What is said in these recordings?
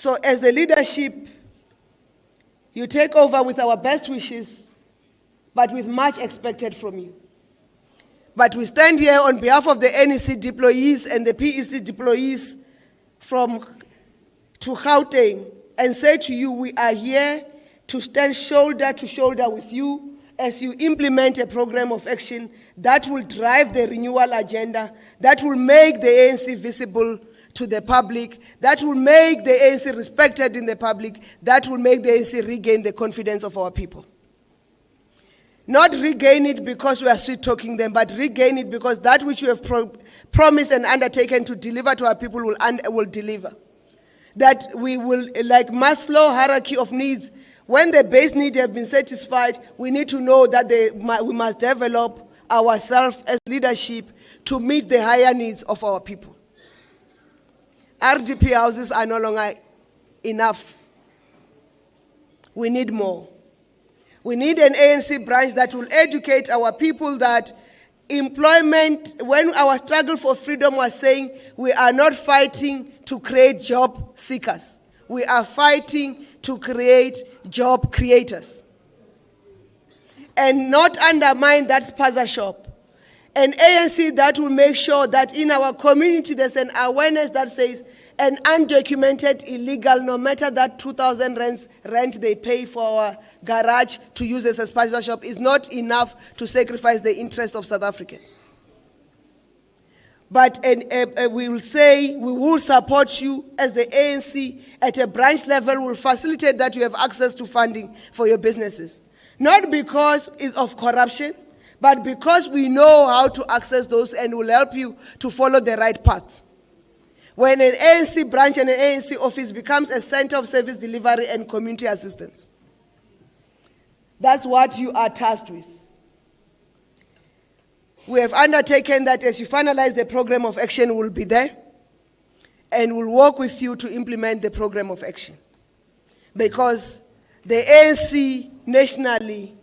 So as the leadership, you take over with our best wishes, but with much expected from you. But we stand here on behalf of the NEC deployees and the PEC deployees to Gauteng and say to you, we are here to stand shoulder to shoulder with you as you implement a program of action that will drive the renewal agenda, that will make the ANC visible to the public, that will make the ANC respected in the public, that will make the ANC regain the confidence of our people. Not regain it because we are sweet talking them, but regain it because that which we have promised and undertaken to deliver to our people will deliver. That we will, like Maslow hierarchy of needs, when the base needs have been satisfied, we need to know that we must develop ourselves as leadership to meet the higher needs of our people. RDP houses are no longer enough. We need more. We need an ANC branch that will educate our people that employment, when our struggle for freedom was saying we are not fighting to create job seekers. We are fighting to create job creators. And not undermine that spaza shop. An ANC that will make sure that in our community there's an awareness that says an undocumented illegal, no matter that 2,000 rent they pay for our garage to use as a spaza shop, is not enough to sacrifice the interest of South Africans. But we will say we will support you as the ANC at a branch level, will facilitate that you have access to funding for your businesses. Not because of corruption, but because we know how to access those and will help you to follow the right path. When an ANC branch and an ANC office becomes a center of service delivery and community assistance. That's what you are tasked with. We have undertaken that as you finalize the program of action, we'll be there and we'll work with you to implement the program of action. Because the ANC nationally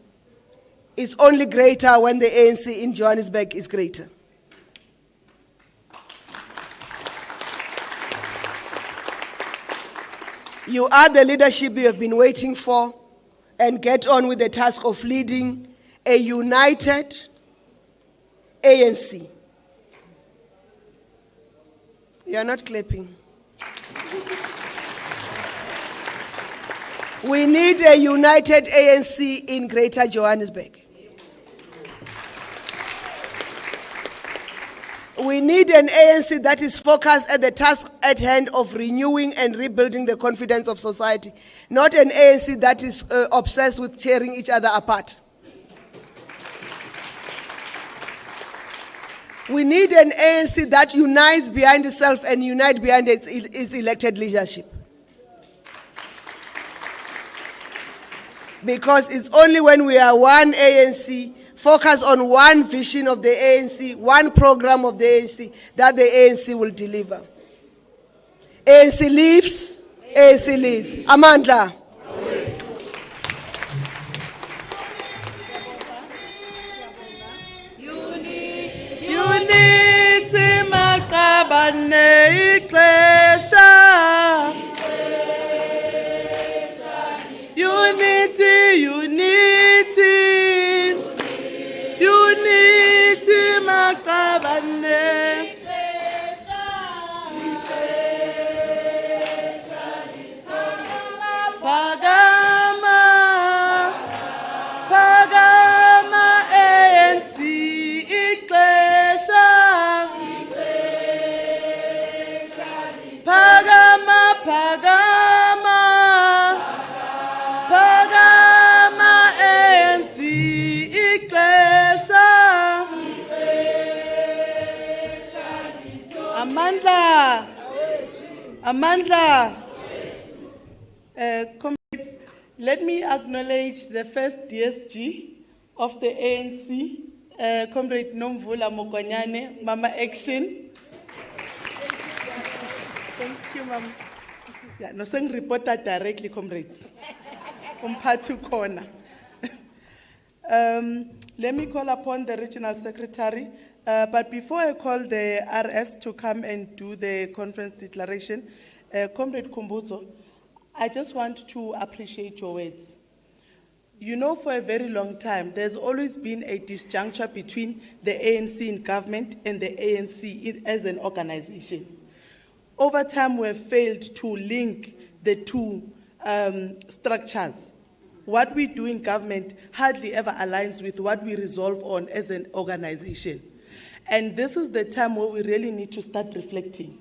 is only greater when the ANC in Johannesburg is greater. You are the leadership you have been waiting for, and get on with the task of leading a united ANC. You are not clapping. We need a united ANC in Greater Johannesburg. We need an ANC that is focused at the task at hand of renewing and rebuilding the confidence of society, not an ANC that is obsessed with tearing each other apart. We need an ANC that unites behind itself and unites behind its elected leadership. Because it's only when we are one ANC, focus on one vision of the ANC, one program of the ANC, that the ANC will deliver. ANC lives, ANC leads. Amandla. Unity makabane ixesha. Unity, unity. Unity makabane. Pagama, Pagama ANC ixesha. Pagama, Pagama, Pagama ANC ixesha. Amandla, Amandla. Comrades, let me acknowledge the first DSG of the ANC, Comrade Nomvula Mokonyane, Mama Action. Thank you, Mama. Yeah, no saying reporter directly, comrades. Umphathu corner. Let me call upon the regional secretary. But before I call the RS to come and do the conference declaration, Comrade Kumbuzo, I just want to appreciate your words. You know, for a very long time, there's always been a disjuncture between the ANC in government and the ANC as an organization. Over time, we have failed to link the two structures. What we do in government hardly ever aligns with what we resolve on as an organization. And this is the time where we really need to start reflecting.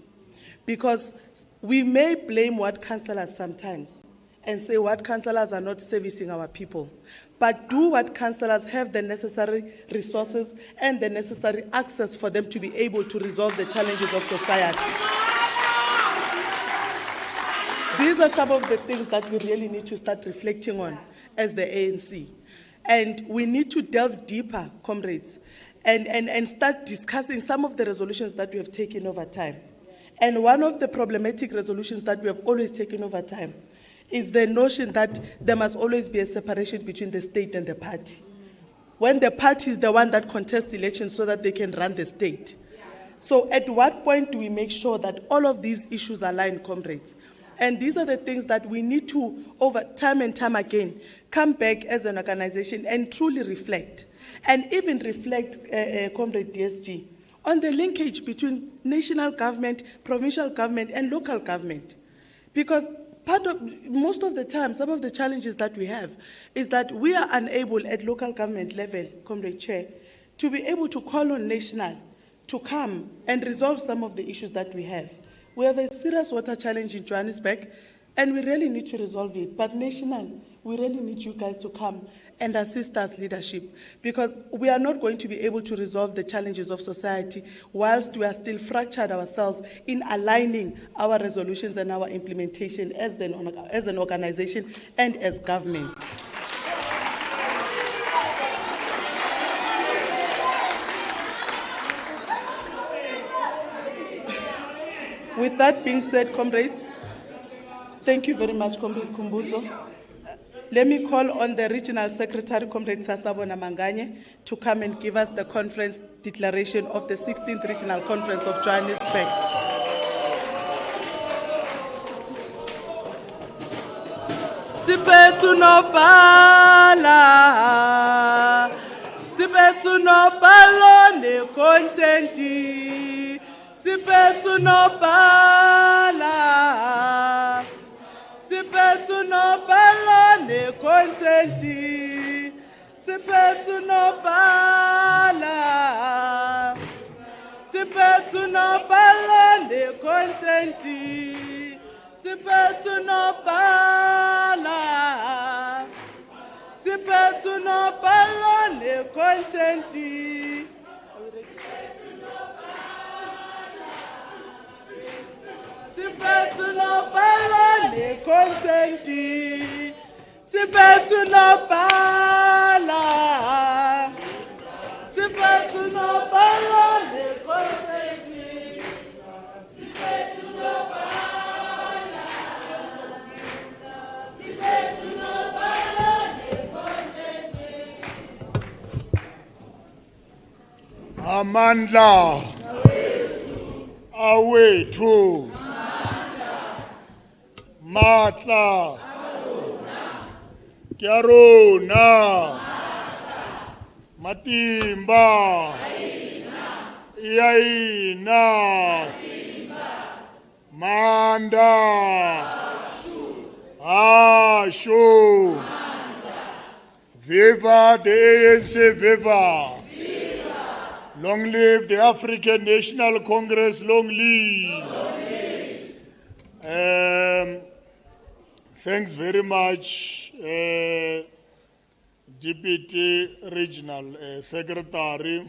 Because we may blame what councillors sometimes and say what councillors are not servicing our people. But do what councillors have the necessary resources and the necessary access for them to be able to resolve the challenges of society. These are some of the things that we really need to start reflecting on as the ANC. And we need to delve deeper, comrades, and start discussing some of the resolutions that we have taken over time. And one of the problematic resolutions that we have always taken over time is the notion that there must always be a separation between the state and the party. When the party is the one that contests elections so that they can run the state. So at what point do we make sure that all of these issues align, comrades? And these are the things that we need to, over time and time again, come back as an organization and truly reflect. And even reflect, Comrade DSG, on the linkage between national government, provincial government, and local government. Because most of the time, some of the challenges that we have is that we are unable at local government level, Comrade Chair, to be able to call on national to come and resolve some of the issues that we have. We have a serious water challenge in Johannesburg, and we really need to resolve it. But national, we really need you guys to come and assist us leadership, because we are not going to be able to resolve the challenges of society whilst we are still fractured ourselves in aligning our resolutions and our implementation as an organization and as government. With that being said, comrades, thank you very much, Comrade Kumbuzo. Let me call on the Regional Secretary, Comrade Sasabona Manganye, to come and give us the conference declaration of the 16th Regional Conference of Johannesburg. Sipethu nopala, sipethu nopalo ne contenti. Sipethu nopala, sipethu nopala ne contenti. Sipethu nopala, sipethu nopala ne contenti. Sipethu nopala, sipethu nopala ne contenti. Sipethu nopala ne contenti. Sipethu nopala. Sipethu nopala ne contenti. Sipethu nopala. Sipethu nopala ne contenti. Amandla awethu matla kyarona matimba yaina manda ashu viva the ANC, viva. Long live the African National Congress, long live. Thanks very much, Deputy Regional Secretary.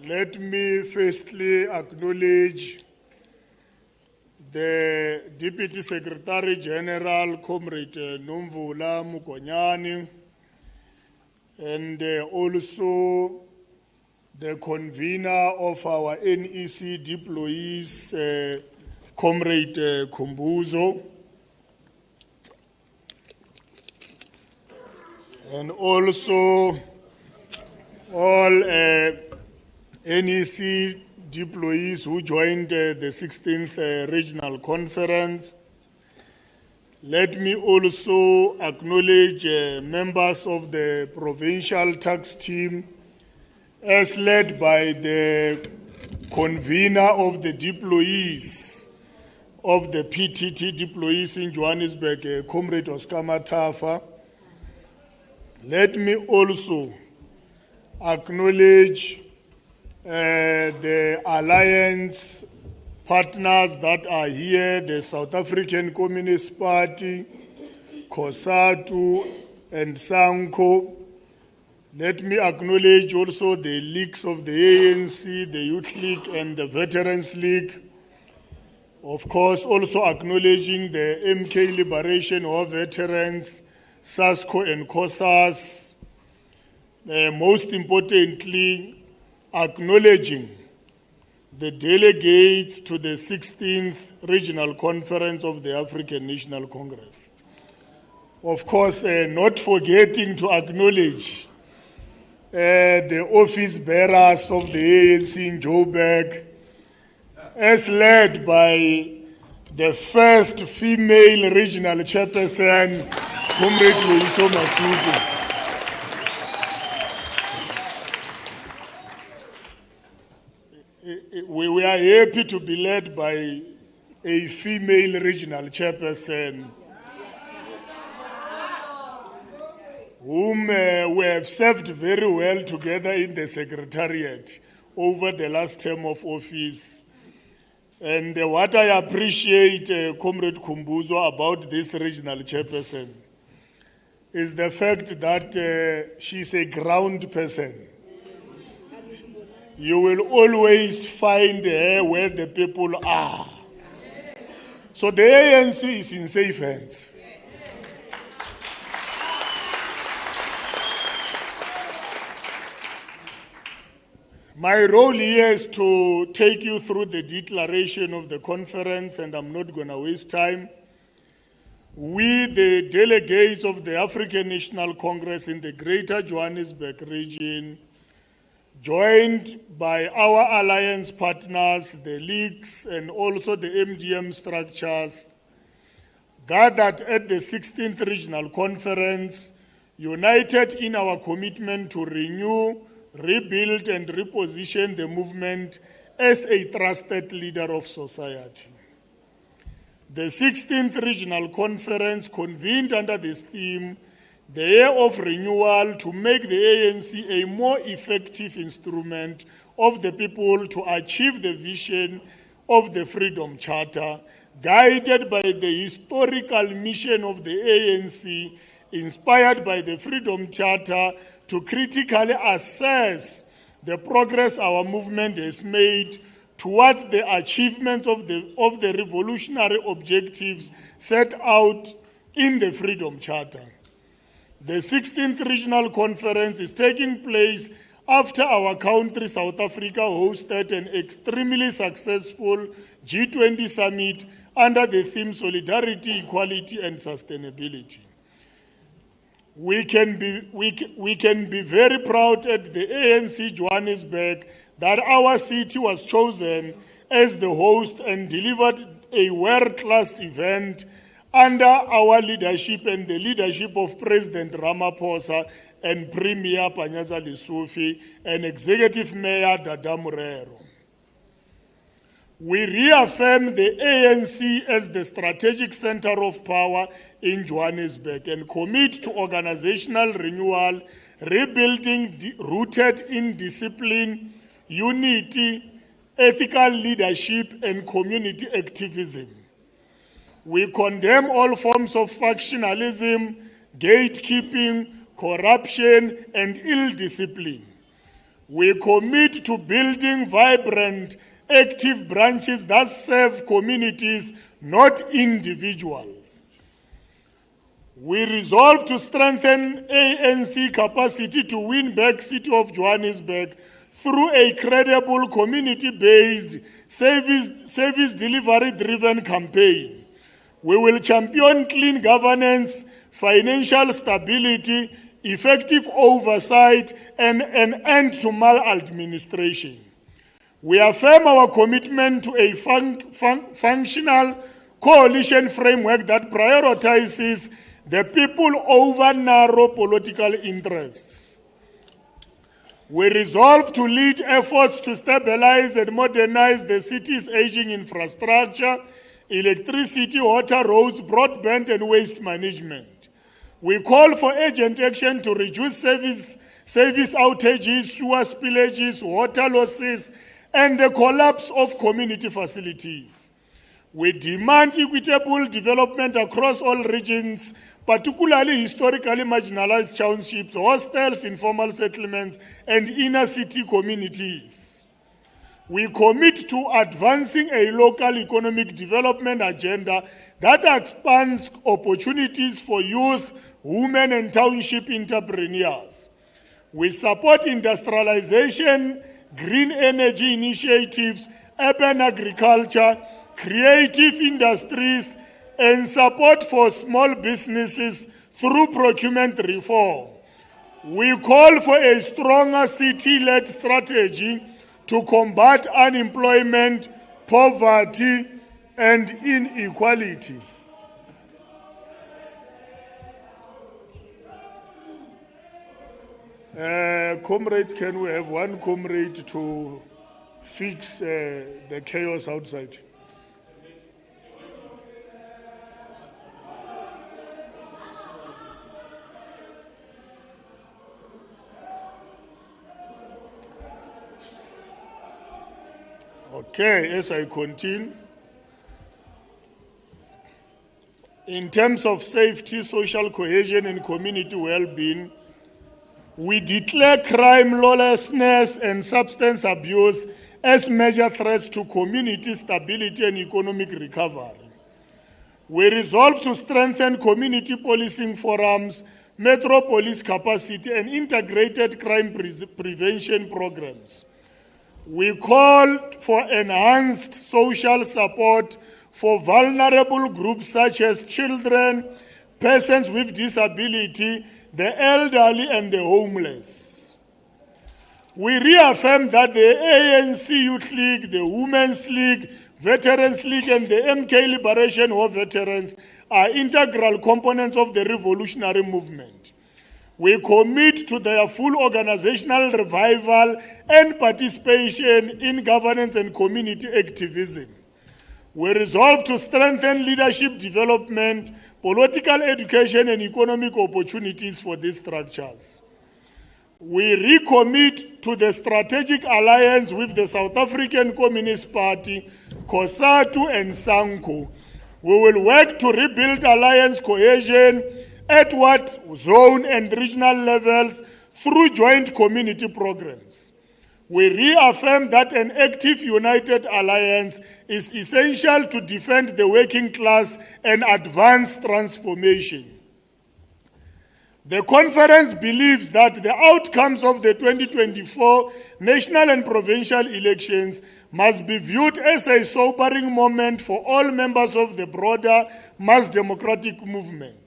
Let me firstly acknowledge the Deputy Secretary General, Comrade Nomvula Mukonyani, and also the convener of our NEC deployees, Comrade Kumbuzo, and also all NEC deployees who joined the 16th Regional Conference. Let me also acknowledge members of the provincial tax team, as led by the convener of the deployees of the PTT deployees in Johannesburg, Comrade Oscar Matafa. Let me also acknowledge the alliance partners that are here, the South African Communist Party, COSATU, and SANCO. Let me acknowledge also the leagues of the ANC, the Youth League, and the Veterans League. Of course, also acknowledging the MK Liberation War Veterans, SASCO and COSAS. Most importantly, acknowledging the delegates to the 16th Regional Conference of the African National Congress. Of course, not forgetting to acknowledge the office bearers of the ANC in Joburg, as led by the first female regional chairperson, Comrade Loyiso Masuku. We are happy to be led by a female regional chairperson whom we have served very well together in the Secretariat over the last term of office. And what I appreciate, Comrade Kumbuzo, about this regional chairperson is the fact that she's a ground person. You will always find her where the people are. So the ANC is in safe hands. My role here is to take you through the declaration of the conference, and I'm not going to waste time. We, the delegates of the African National Congress in the Greater Johannesburg region, joined by our alliance partners, the leagues, and also the MDM structures, gathered at the 16th Regional Conference, united in our commitment to renew, rebuild, and reposition the movement as a trusted leader of society. The 16th Regional Conference convened under this theme, the year of renewal, to make the ANC a more effective instrument of the people to achieve the vision of the Freedom Charter, guided by the historical mission of the ANC, inspired by the Freedom Charter, to critically assess the progress our movement has made towards the achievement of the revolutionary objectives set out in the Freedom Charter. The 16th Regional Conference is taking place after our country, South Africa, hosted an extremely successful G20 summit under the theme Solidarity, Equality, and Sustainability. We can be very proud at the ANC Johannesburg that our city was chosen as the host and delivered a world-class event under our leadership and the leadership of President Ramaphosa and Premier Panyaza Lesufi and Executive Mayor Dada Murero. We reaffirm the ANC as the strategic center of power in Johannesburg and commit to organizational renewal, rebuilding rooted in discipline, unity, ethical leadership, and community activism. We condemn all forms of factionalism, gatekeeping, corruption, and ill discipline. We commit to building vibrant, active branches that serve communities, not individuals. We resolve to strengthen ANC capacity to win back City of Johannesburg through a credible, community-based, service delivery-driven campaign. We will champion clean governance, financial stability, effective oversight, and an end to maladministration. We affirm our commitment to a functional coalition framework that prioritizes the people over narrow political interests. We resolve to lead efforts to stabilize and modernize the city's aging infrastructure, electricity, water, roads, broadband, and waste management. We call for urgent action to reduce service outages, sewer spillages, water losses, and the collapse of community facilities. We demand equitable development across all regions, particularly historically marginalized townships, hostels, informal settlements, and inner city communities. We commit to advancing a local economic development agenda that expands opportunities for youth, women, and township entrepreneurs. We support industrialization, green energy initiatives, urban agriculture, creative industries, and support for small businesses through procurement reform. We call for a stronger city-led strategy to combat unemployment, poverty, and inequality. Comrades, can we have one comrade to fix the chaos outside? Okay, as I continue, in terms of safety, social cohesion, and community well-being, we declare crime, lawlessness, and substance abuse as major threats to community stability and economic recovery. We resolve to strengthen community policing forums, metro police capacity, and integrated crime prevention programs. We call for enhanced social support for vulnerable groups such as children, persons with disability, the elderly, and the homeless. We reaffirm that the ANC Youth League, the Women's League, Veterans League, and the MK Liberation War Veterans are integral components of the revolutionary movement. We commit to their full organizational revival and participation in governance and community activism. We resolve to strengthen leadership development, political education, and economic opportunities for these structures. We recommit to the strategic alliance with the South African Communist Party, COSATU, and SANCO. We will work to rebuild alliance cohesion at what zone and regional levels through joint community programs. We reaffirm that an active united alliance is essential to defend the working class and advance transformation. The conference believes that the outcomes of the 2024 national and provincial elections must be viewed as a sobering moment for all members of the broader mass democratic movement.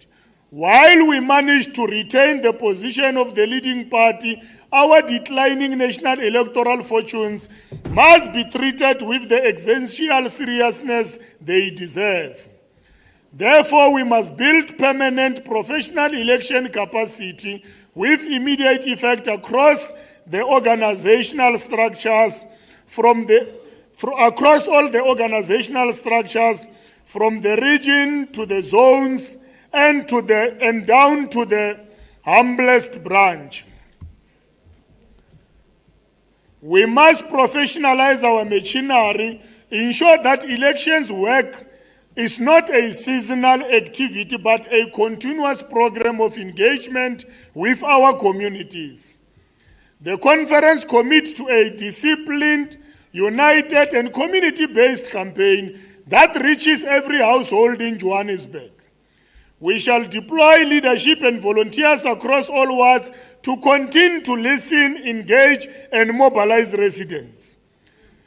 While we manage to retain the position of the leading party, our declining national electoral fortunes must be treated with the essential seriousness they deserve. Therefore, we must build permanent professional election capacity with immediate effect across the organizational structures, across all the organizational structures, from the region to the zones and down to the humblest branch. We must professionalize our machinery, ensure that elections work is not a seasonal activity but a continuous program of engagement with our communities. The conference commits to a disciplined, united, and community-based campaign that reaches every household in Johannesburg. We shall deploy leadership and volunteers across all wards to continue to listen, engage, and mobilize residents.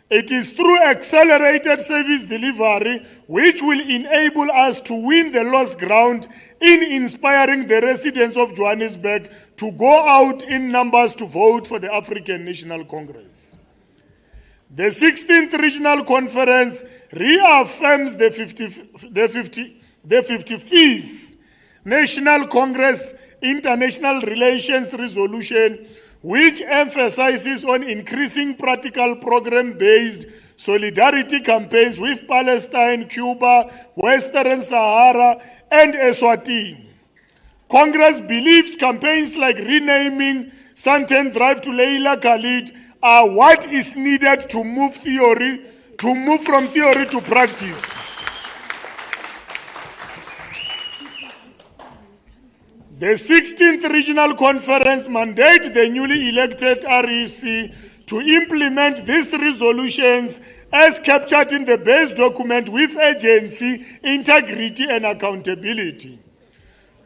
It is through accelerated service delivery which will enable us to win the lost ground in inspiring the residents of Johannesburg to go out in numbers to vote for the African National Congress. The 16th Regional Conference reaffirms the 55th National Congress International Relations Resolution, which emphasizes on increasing practical program-based solidarity campaigns with Palestine, Cuba, Western Sahara, and Eswatini. Congress believes campaigns like renaming Santen Drive to Leila Khalid are what is needed to move from theory to practice. The 16th Regional Conference mandates the newly elected REC to implement these resolutions as captured in the base document with agency, integrity, and accountability.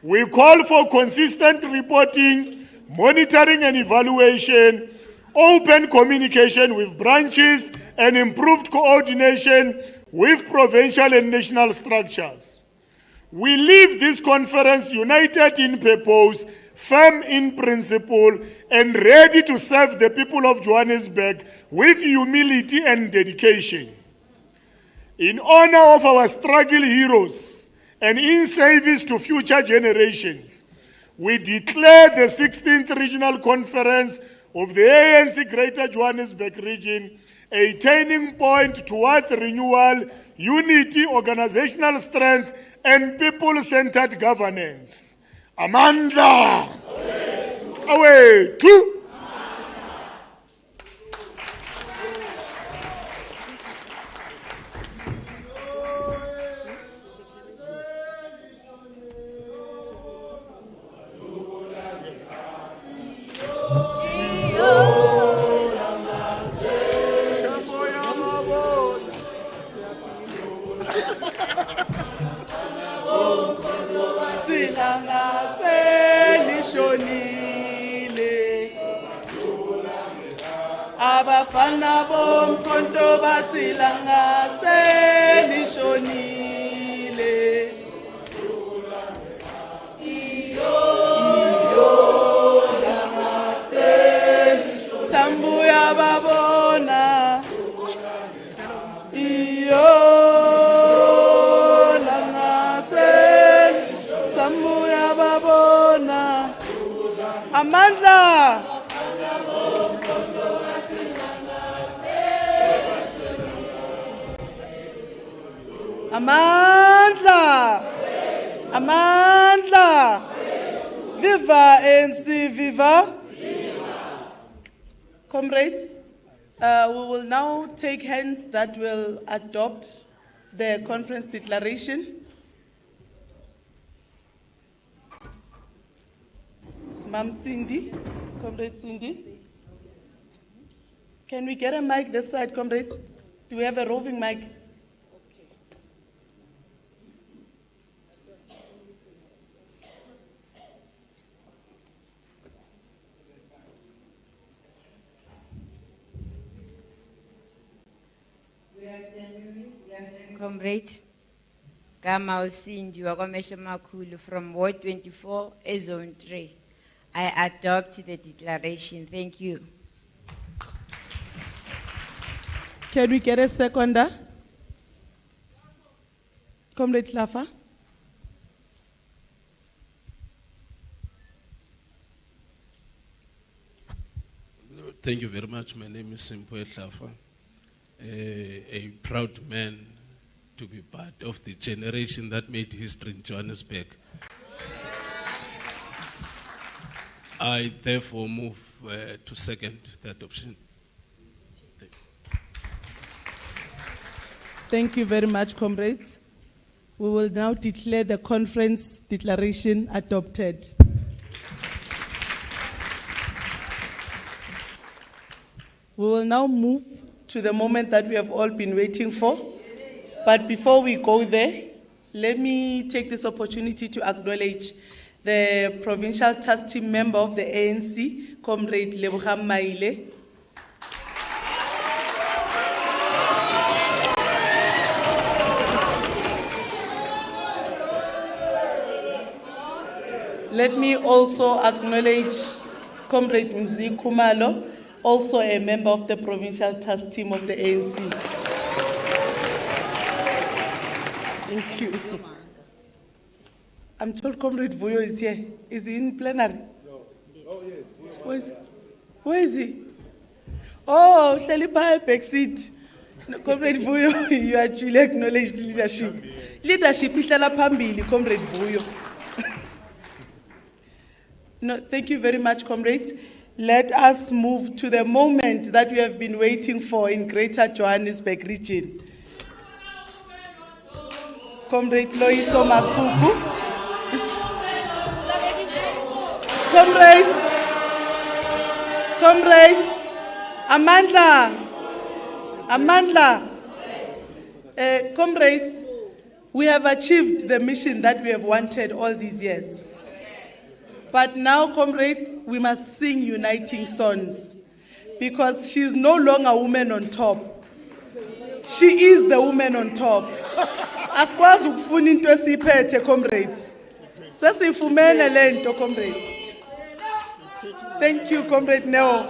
We call for consistent reporting, monitoring and evaluation, open communication with branches, and improved coordination with provincial and national structures. We leave this conference united in purpose, firm in principle, and ready to serve the people of Johannesburg with humility and dedication. In honor of our struggle heroes and in service to future generations, we declare the 16th Regional Conference of the ANC Greater Johannesburg region a turning point towards renewal, unity, organizational strength, and people-centered governance. Amandla! Away to! Abafana bomkhonto bathila ngase lishonile. Iyo ngase tambuya babona. Iyo ngase tambuya babona. Amandla. Amandla! Amandla! Viva ANC, viva! Comrades, we will now take hands that will adopt the conference declaration. Ma'am Cindy, Comrade Cindy. Can we get a mic this side, comrades? Do we have a roving mic? Comrade Gama Usindi Wakomesha Makulu from Ward 24, Zone 3. I adopt the declaration. Thank you. Can we get a seconder? Comrade Lafa. Thank you very much. My name is Simpoe Lafa, a proud man to be part of the generation that made history in Johannesburg. I therefore move to second the adoption. Thank you very much, comrades. We will now declare the conference declaration adopted. We will now move to the moment that we have all been waiting for. But before we go there, let me take this opportunity to acknowledge the provincial task team member of the ANC, Comrade Lebogang Maile. Let me also acknowledge Comrade Mzi Kumalo, also a member of the provincial task team of the ANC. Thank you. I'm told Comrade Vuyo is here. Is he in plenary? No. Oh, yes. Where is he? Where is he? Oh, Shalipa, backseat. No, Comrade Vuyo, you actually acknowledged leadership. Leadership is phambili, Comrade Vuyo. No, thank you very much, comrades. Let us move to the moment that we have been waiting for in Greater Johannesburg region. Comrade Loiso Masuku. Comrades, Amandla. Comrades, we have achieved the mission that we have wanted all these years. But now, comrades, we must sing uniting songs, because she is no longer a woman on top. She is the woman on top. Asikwazi ukufuna into esiphethe, comrades. Sesifumene lento, comrades. Thank you, Comrade Neo.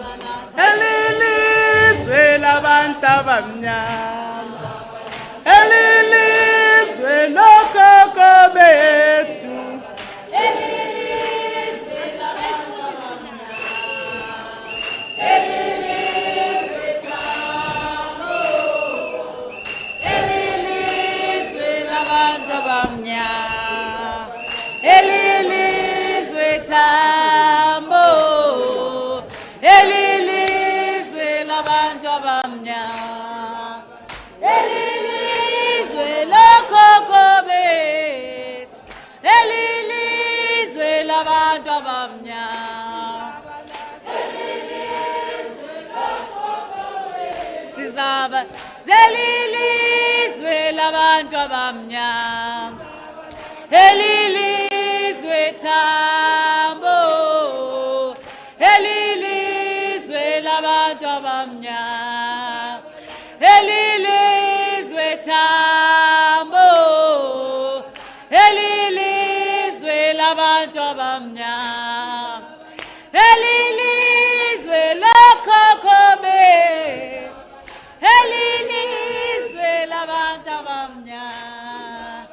Elilizwe labantu abamnyama, elilizwe lokhokho bethu, elilizwe labantu abamnyama, elilizwe thabo, elilizwe labantu abamnyama, elilizwe thabo, elilizwe labantu abamnyama, elilizwe lokhokho bethu, elilizwe labantu abamnyama, elilizwe lokhokho bethu, sizaba zelilizwe labantu abamnyama, elilizwe thabo, elilizwe labantu abamnyama, elilizwe thabo, elilizwe labantu abamnyama, elilizwe lokhokho bethu, elilizwe labantu abamnyama,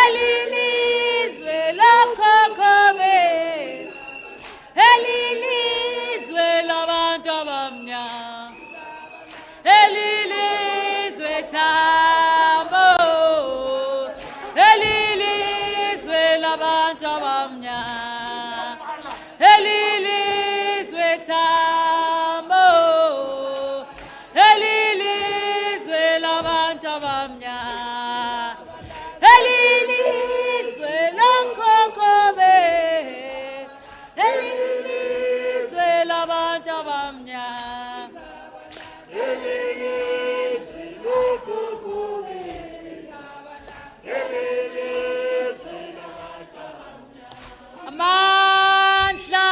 elilizwe lokhokho bethu, elilizwe labantu abamnyama, elilizwe thabo, elilizwe labantu abamnyama, elilizwe thabo, elilizwe labantu abamnyama, elilizwe lokhokho bethu, elilizwe labantu abamnyama, elilizwe lokhokho bethu, elilizwe labantu abamnyama. Amandla,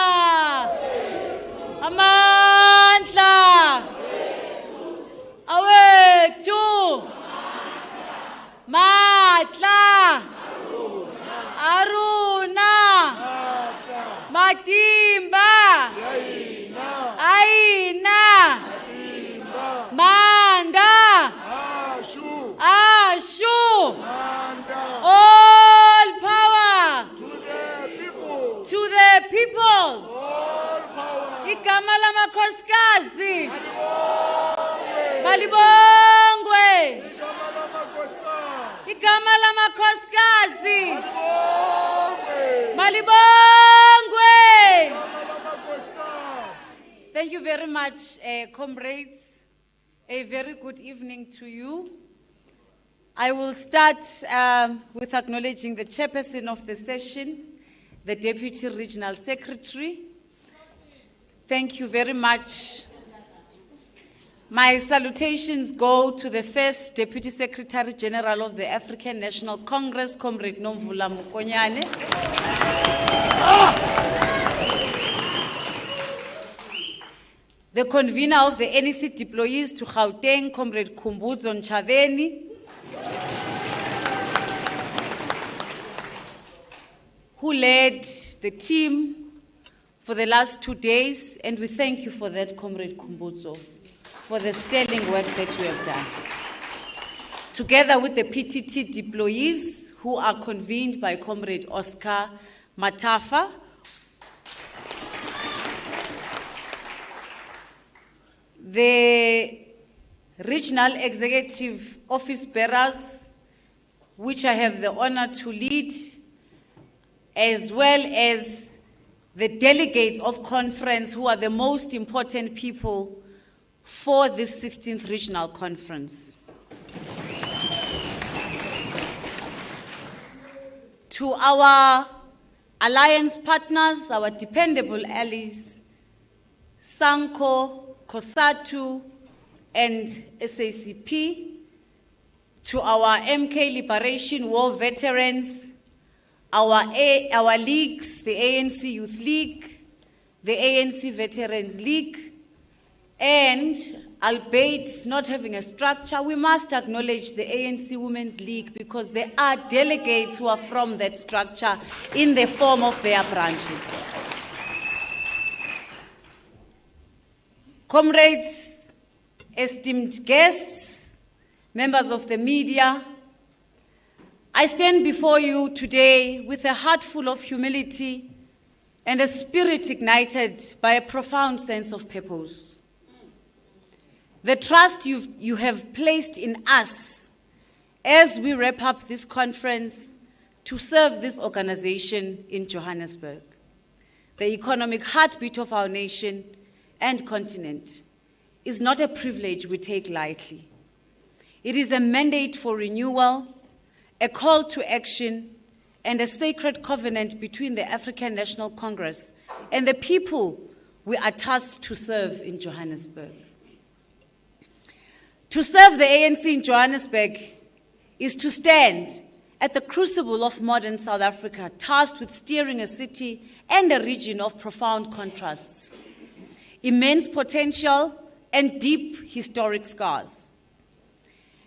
amandla, awethu, matla, Aruna, Matimba, Aina, Manda, Ashu, all power to the people. Igama lamakhosikazi, malibongwe. Igama lamakhosikazi, malibongwe. Thank you very much, comrades. A very good evening to you. I will start with acknowledging the chairperson of the session, the Deputy Regional Secretary. Thank you very much. My salutations go to the first Deputy Secretary General of the African National Congress, Comrade Nomvula Mokonyane. The convener of the ANC deployees to Gauteng, Comrade Khumbudzo Nchaveni, who led the team for the last 2 days, and we thank you for that, Comrade Kumbutso, for the sterling work that you have done. Together with the PTT deployees who are convened by Comrade Oscar Matafa, the regional executive office bearers, which I have the honor to lead, as well as the delegates of conference who are the most important people for this 16th regional conference. To our alliance partners, our dependable allies, SANCO, COSATU, and SACP, to our MK Liberation War veterans, our leagues, the ANC Youth League, the ANC Veterans League, and albeit not having a structure, we must acknowledge the ANC Women's League because there are delegates who are from that structure in the form of their branches. Comrades, esteemed guests, members of the media, I stand before you today with a heart full of humility and a spirit ignited by a profound sense of purpose. The trust you have placed in us as we wrap up this conference to serve this organization in Johannesburg, the economic heartbeat of our nation and continent, is not a privilege we take lightly. It is a mandate for renewal, a call to action, and a sacred covenant between the African National Congress and the people we are tasked to serve in Johannesburg. To serve the ANC in Johannesburg is to stand at the crucible of modern South Africa, tasked with steering a city and a region of profound contrasts, immense potential, and deep historic scars.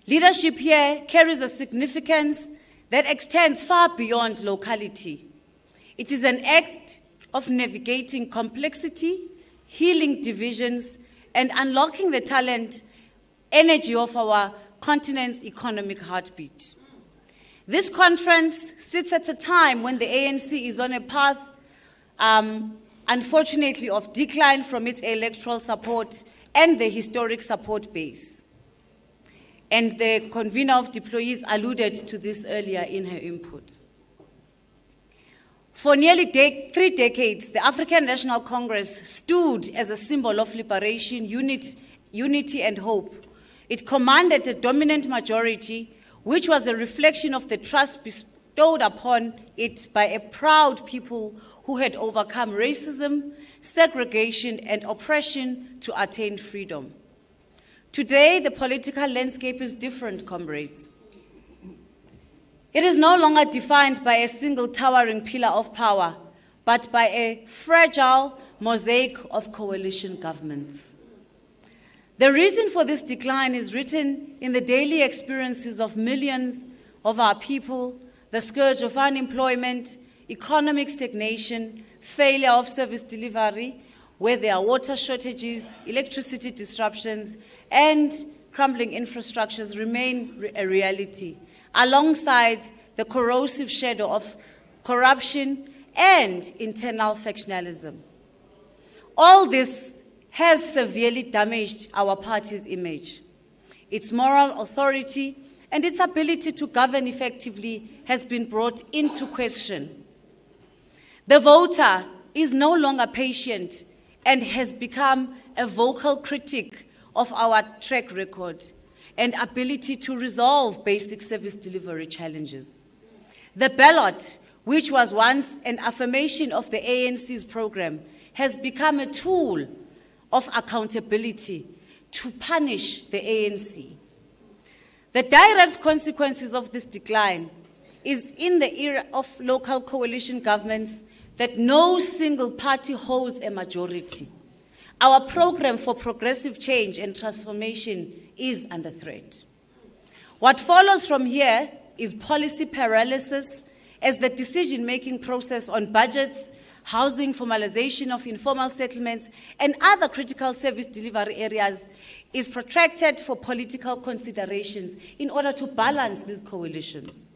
Leadership here carries a significance that extends far beyond locality. It is an act of navigating complexity, healing divisions, and unlocking the talent, energy of our continent's economic heartbeat. This conference sits at a time when the ANC is on a path, unfortunately, of decline from its electoral support and the historic support base. And the convener of deployees alluded to this earlier in her input. For nearly 3 decades, the African National Congress stood as a symbol of liberation, unity, and hope. It commanded a dominant majority, which was a reflection of the trust bestowed upon it by a proud people who had overcome racism, segregation, and oppression to attain freedom. Today, the political landscape is different, comrades. It is no longer defined by a single towering pillar of power, but by a fragile mosaic of coalition governments. The reason for this decline is written in the daily experiences of millions of our people, the scourge of unemployment, economic stagnation, failure of service delivery, where there are water shortages, electricity disruptions, and crumbling infrastructures remain a reality, alongside the corrosive shadow of corruption and internal factionalism. All this has severely damaged our party's image. Its moral authority and its ability to govern effectively has been brought into question. The voter is no longer patient and has become a vocal critic of our track record and ability to resolve basic service delivery challenges. The ballot, which was once an affirmation of the ANC's program, has become a tool of accountability to punish the ANC. The direct consequences of this decline is in the era of local coalition governments that no single party holds a majority. Our program for progressive change and transformation is under threat. What follows from here is policy paralysis as the decision-making process on budgets, housing, formalization of informal settlements, and other critical service delivery areas is protracted for political considerations in order to balance these coalitions.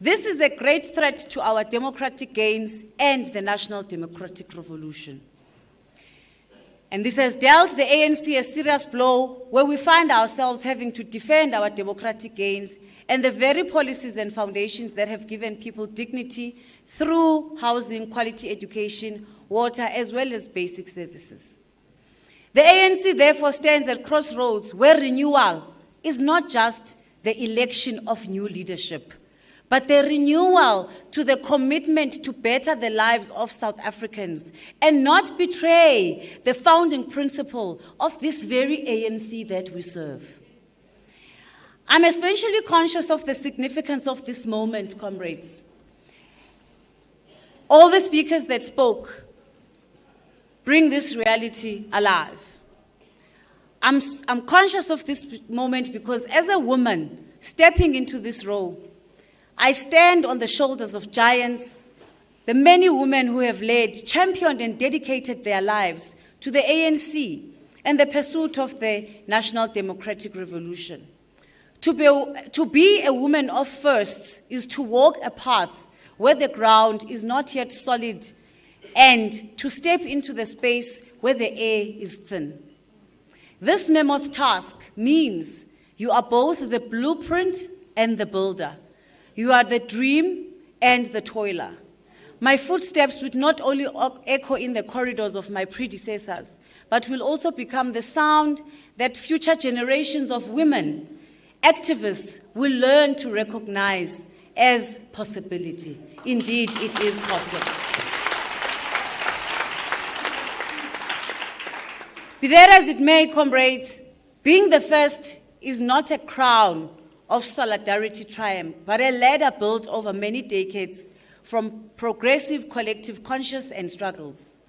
This is a great threat to our democratic gains and the national democratic revolution. And this has dealt the ANC a serious blow where we find ourselves having to defend our democratic gains and the very policies and foundations that have given people dignity through housing, quality education, water, as well as basic services. The ANC therefore stands at crossroads where renewal is not just the election of new leadership, but the renewal to the commitment to better the lives of South Africans and not betray the founding principle of this very ANC that we serve. I'm especially conscious of the significance of this moment, comrades. All the speakers that spoke bring this reality alive. I'm conscious of this moment because as a woman stepping into this role, I stand on the shoulders of giants, the many women who have led, championed, and dedicated their lives to the ANC and the pursuit of the national democratic revolution. To be a woman of firsts is to walk a path where the ground is not yet solid and to step into the space where the air is thin. This mammoth task means you are both the blueprint and the builder. You are the dream and the toiler. My footsteps would not only echo in the corridors of my predecessors, but will also become the sound that future generations of women, activists, will learn to recognize as possibility. Indeed, it is possible. Be that as it may, comrades, being the first is not a crown of solidarity triumph, but a ladder built over many decades from progressive collective conscience and struggles.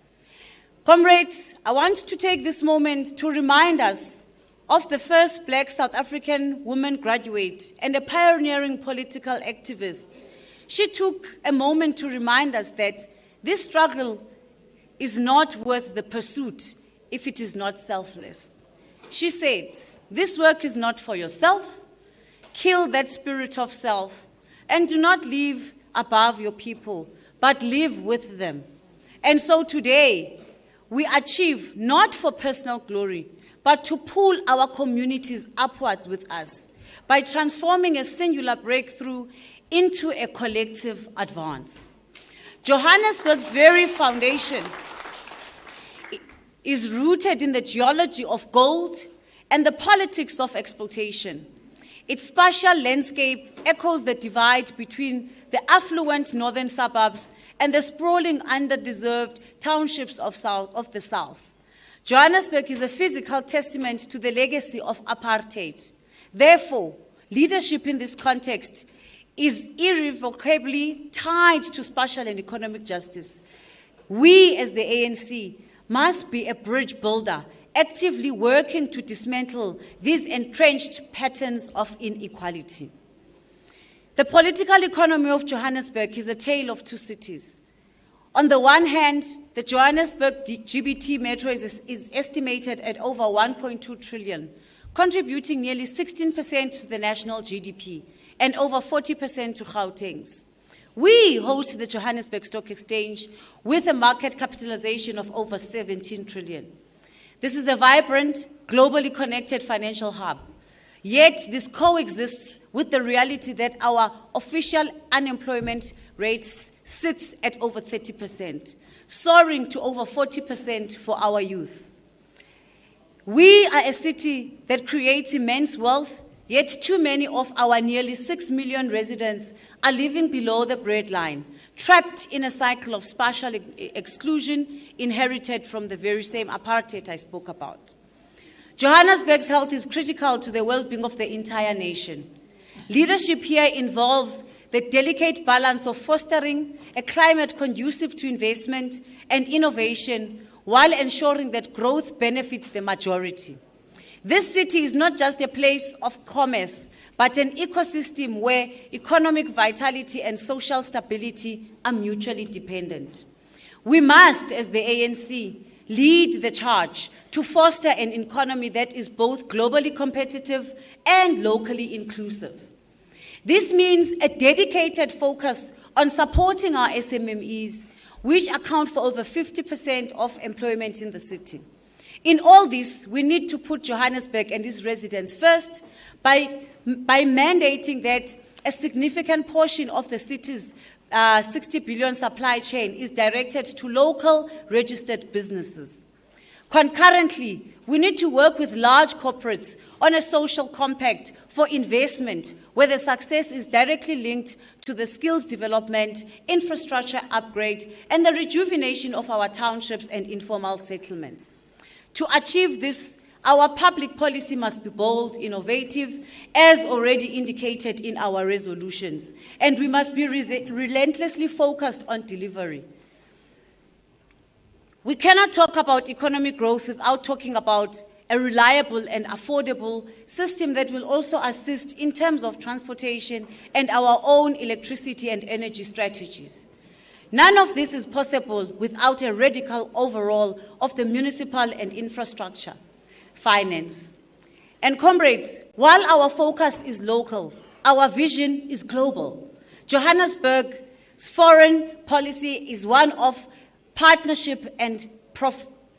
Comrades, I want to take this moment to remind us of the first Black South African woman graduate and a pioneering political activist. She took a moment to remind us that this struggle is not worth the pursuit if it is not selfless. She said, "This work is not for yourself. Kill that spirit of self and do not live above your people, but live with them." And so today, we achieve not for personal glory, but to pull our communities upwards with us by transforming a singular breakthrough into a collective advance. Johannesburg's very foundation is rooted in the geology of gold and the politics of exploitation. Its spatial landscape echoes the divide between the affluent northern suburbs and the sprawling, underdeserved townships of the south. Johannesburg is a physical testament to the legacy of apartheid. Therefore, leadership in this context is irrevocably tied to spatial and economic justice. We, as the ANC, must be a bridge builder, actively working to dismantle these entrenched patterns of inequality. The political economy of Johannesburg is a tale of two cities. On the one hand, the Johannesburg GBT metro is estimated at over 1.2 trillion, contributing nearly 16% to the national GDP and over 40% to Gauteng's. We host the Johannesburg Stock Exchange with a market capitalization of over 17 trillion. This is a vibrant, globally connected financial hub. Yet this coexists with the reality that our official unemployment rate sits at over 30%, soaring to over 40% for our youth. We are a city that creates immense wealth, yet too many of our nearly 6 million residents are living below the breadline, trapped in a cycle of spatial exclusion inherited from the very same apartheid I spoke about. Johannesburg's health is critical to the well-being of the entire nation. Leadership here involves the delicate balance of fostering a climate conducive to investment and innovation while ensuring that growth benefits the majority. This city is not just a place of commerce, but an ecosystem where economic vitality and social stability are mutually dependent. We must, as the ANC, lead the charge to foster an economy that is both globally competitive and locally inclusive. This means a dedicated focus on supporting our SMMEs, which account for over 50% of employment in the city. In all this, we need to put Johannesburg and its residents first by mandating that a significant portion of the city's 60 billion supply chain is directed to local registered businesses. Concurrently, we need to work with large corporates on a social compact for investment where the success is directly linked to the skills development, infrastructure upgrade, and the rejuvenation of our townships and informal settlements. To achieve this, our public policy must be bold, innovative, as already indicated in our resolutions, and we must be relentlessly focused on delivery. We cannot talk about economic growth without talking about a reliable and affordable system that will also assist in terms of transportation and our own electricity and energy strategies. None of this is possible without a radical overhaul of the municipal and infrastructure, finance. And comrades, while our focus is local, our vision is global. Johannesburg's foreign policy is one of partnership and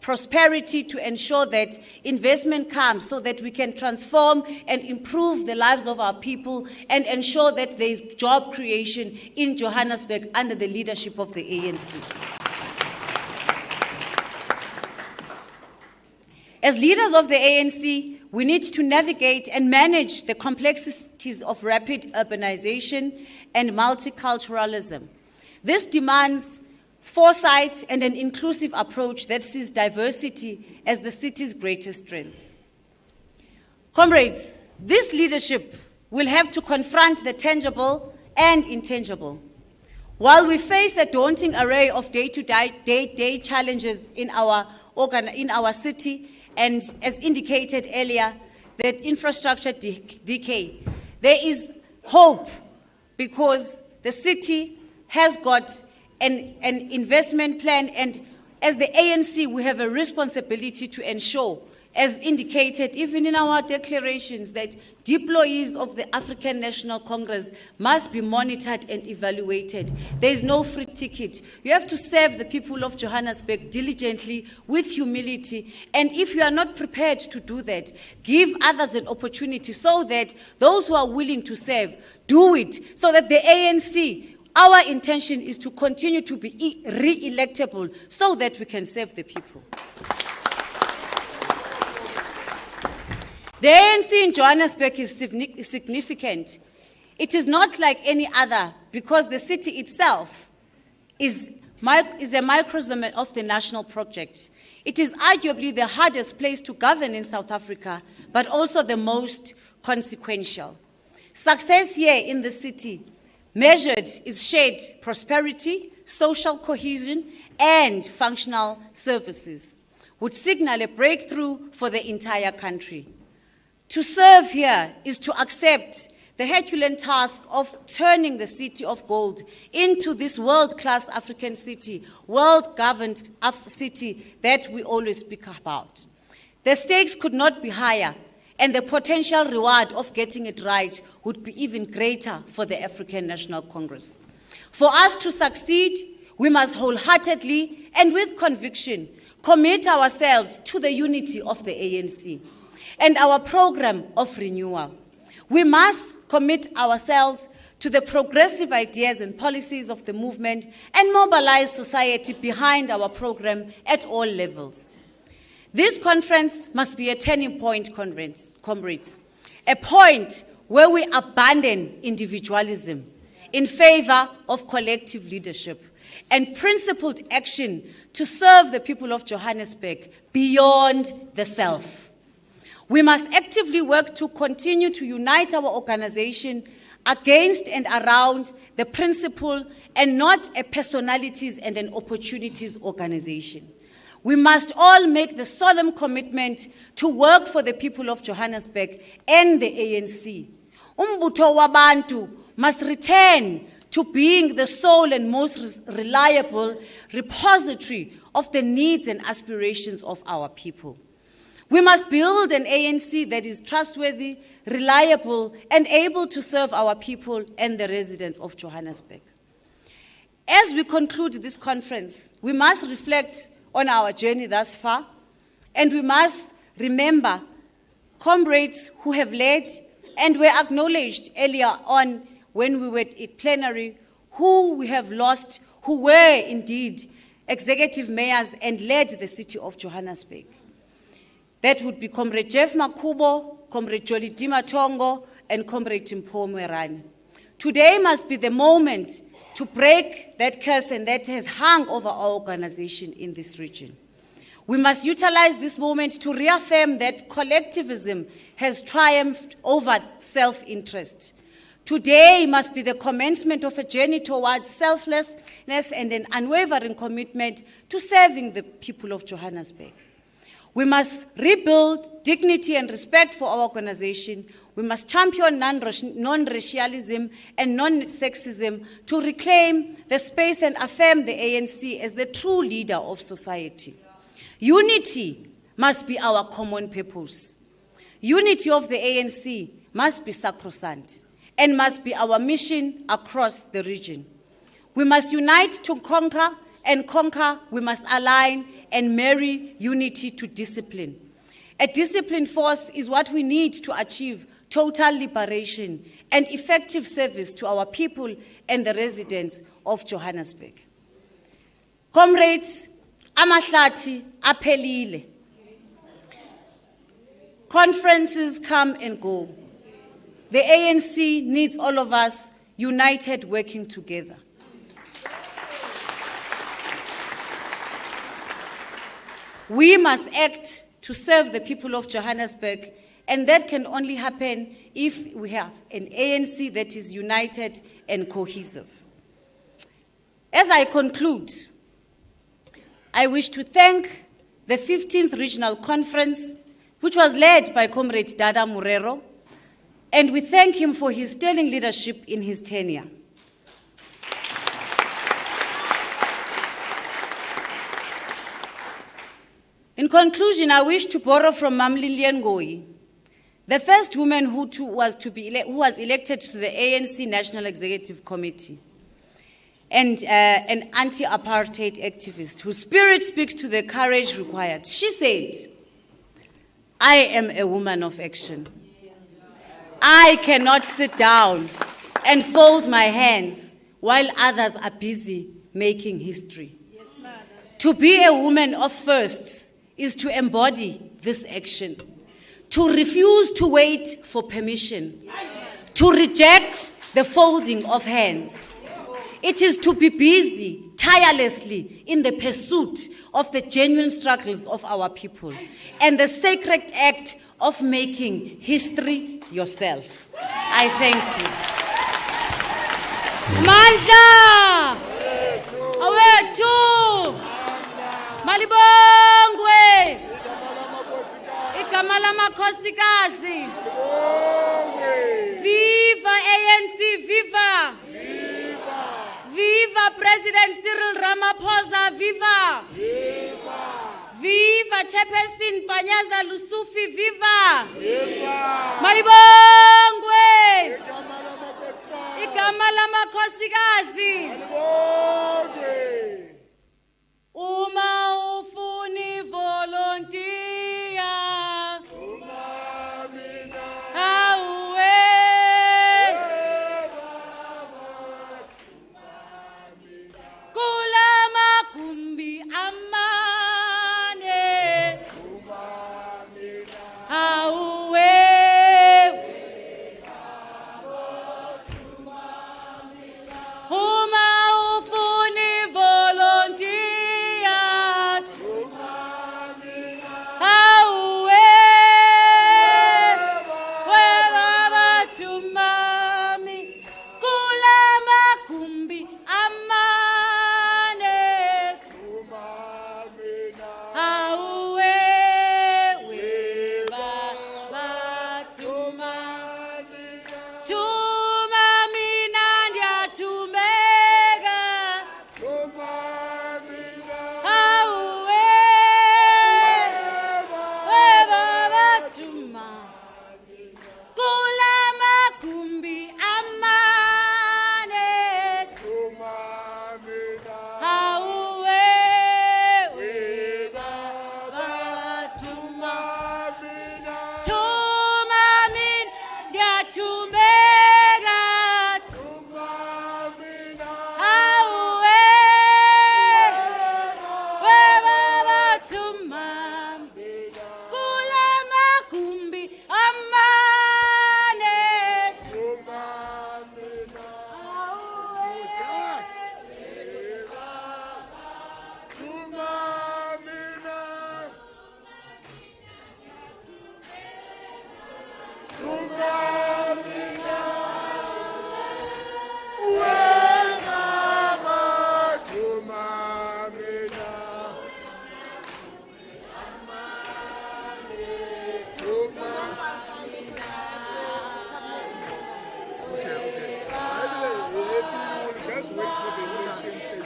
prosperity to ensure that investment comes so that we can transform and improve the lives of our people and ensure that there is job creation in Johannesburg under the leadership of the ANC. As leaders of the ANC, we need to navigate and manage the complexities of rapid urbanization and multiculturalism. This demands foresight and an inclusive approach that sees diversity as the city's greatest strength. Comrades, this leadership will have to confront the tangible and intangible. While we face a daunting array of day-to-day challenges in our city, and as indicated earlier, that infrastructure decay, there is hope because the city has got an investment plan, and as the ANC, we have a responsibility to ensure, as indicated even in our declarations, that deployees of the African National Congress must be monitored and evaluated. There is no free ticket. You have to serve the people of Johannesburg diligently, with humility, and if you are not prepared to do that, give others an opportunity so that those who are willing to serve do it, so that the ANC, our intention is to continue to be re-electable so that we can serve the people. The ANC in Johannesburg is significant. It is not like any other because the city itself is a microcosm of the national project. It is arguably the hardest place to govern in South Africa, but also the most consequential. Success here in the city measured is shared prosperity, social cohesion, and functional services, would signal a breakthrough for the entire country. To serve here is to accept the Herculean task of turning the city of gold into this world-class African city, world-governed city that we always speak about. The stakes could not be higher, and the potential reward of getting it right would be even greater for the African National Congress. For us to succeed, we must wholeheartedly and with conviction commit ourselves to the unity of the ANC and our program of renewal. We must commit ourselves to the progressive ideas and policies of the movement and mobilize society behind our program at all levels. This conference must be a turning point, comrades, a point where we abandon individualism in favor of collective leadership and principled action to serve the people of Johannesburg beyond the self. We must actively work to continue to unite our organization against and around the principle and not a personalities and an opportunities organization. We must all make the solemn commitment to work for the people of Johannesburg and the ANC. Umbutho wabantu must return to to being the sole and most reliable repository of the needs and aspirations of our people. We must build an ANC that is trustworthy, reliable, and able to serve our people and the residents of Johannesburg. As we conclude this conference, we must reflect on our journey thus far, and we must remember comrades who have led and were acknowledged earlier on when we were at plenary, who we have lost, who were indeed executive mayors and led the city of Johannesburg. That would be Comrade Jeff Makubo, Comrade Jolly Dimatongo, and Comrade Timpo Mwerani. Today must be the moment to break that curse and that has hung over our organization in this region. We must utilize this moment to reaffirm that collectivism has triumphed over self-interest. Today must be the commencement of a journey towards selflessness and an unwavering commitment to serving the people of Johannesburg. We must rebuild dignity and respect for our organization. We must champion non-racialism and non-sexism to reclaim the space and affirm the ANC as the true leader of society. Unity must be our common purpose. Unity of the ANC must be sacrosanct and must be our mission across the region. We must unite to conquer, and conquer, we must align and marry unity to discipline. A disciplined force is what we need to achieve total liberation and effective service to our people and the residents of Johannesburg. Comrades, amahlati aphelile. Conferences come and go. The ANC needs all of us united, working together. We must act to serve the people of Johannesburg, and that can only happen if we have an ANC that is united and cohesive. As I conclude, I wish to thank the 15th Regional Conference, which was led by Comrade Dada Murero, and we thank him for his sterling leadership in his tenure. In conclusion, I wish to borrow from Mam Lilian Ngoyi, the first woman who was elected to the ANC National Executive Committee, and an anti-apartheid activist whose spirit speaks to the courage required. She said, "I am a woman of action. I cannot sit down and fold my hands while others are busy making history." To be a woman of firsts is to embody this action, to refuse to wait for permission, to reject the folding of hands. It is to be busy tirelessly in the pursuit of the genuine struggles of our people and the sacred act of making history yourself. I thank you. Mandla! Awethu! Malibongwe! Igama lamakhosikazi! Viva ANC, viva! Viva President Cyril Ramaphosa, viva! Viva Chairperson Panyaza Lusufi, viva! Malibongwe! Igama lamakhosikazi! Uma ufuni volunteer, awe. Kula magumbi amane, awe. worked for the elections agent.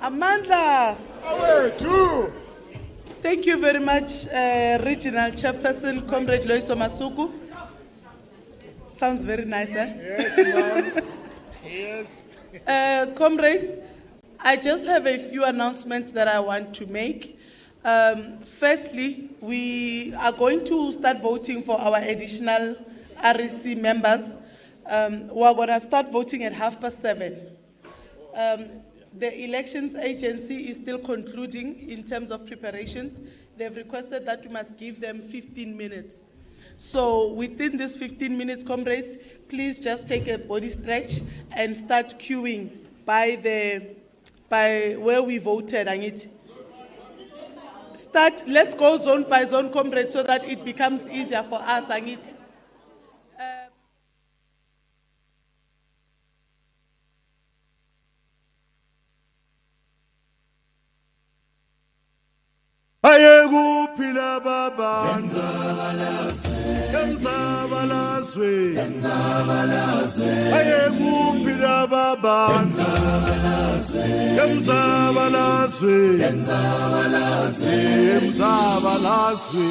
Amandla. Power two. Thank you very much, Regional Chairperson, Comrade Loiso Masuku. Sounds very nice, eh? Yes, ma'am. Yes. Comrades, I just have a few announcements that I want to make. Firstly, we are going to start voting for our additional REC members. We are going to start voting at 7:30. The elections agency is still concluding in terms of preparations. They've requested that we must give them 15 minutes. So within this 15 minutes, comrades, please just take a body stretch and start queuing by where we voted. Let's go zone by zone, comrades, so that it becomes easier for us. Ayekuphila babantu emzabalazwe ayekuphila babantu emzabalazwe emzabalazwe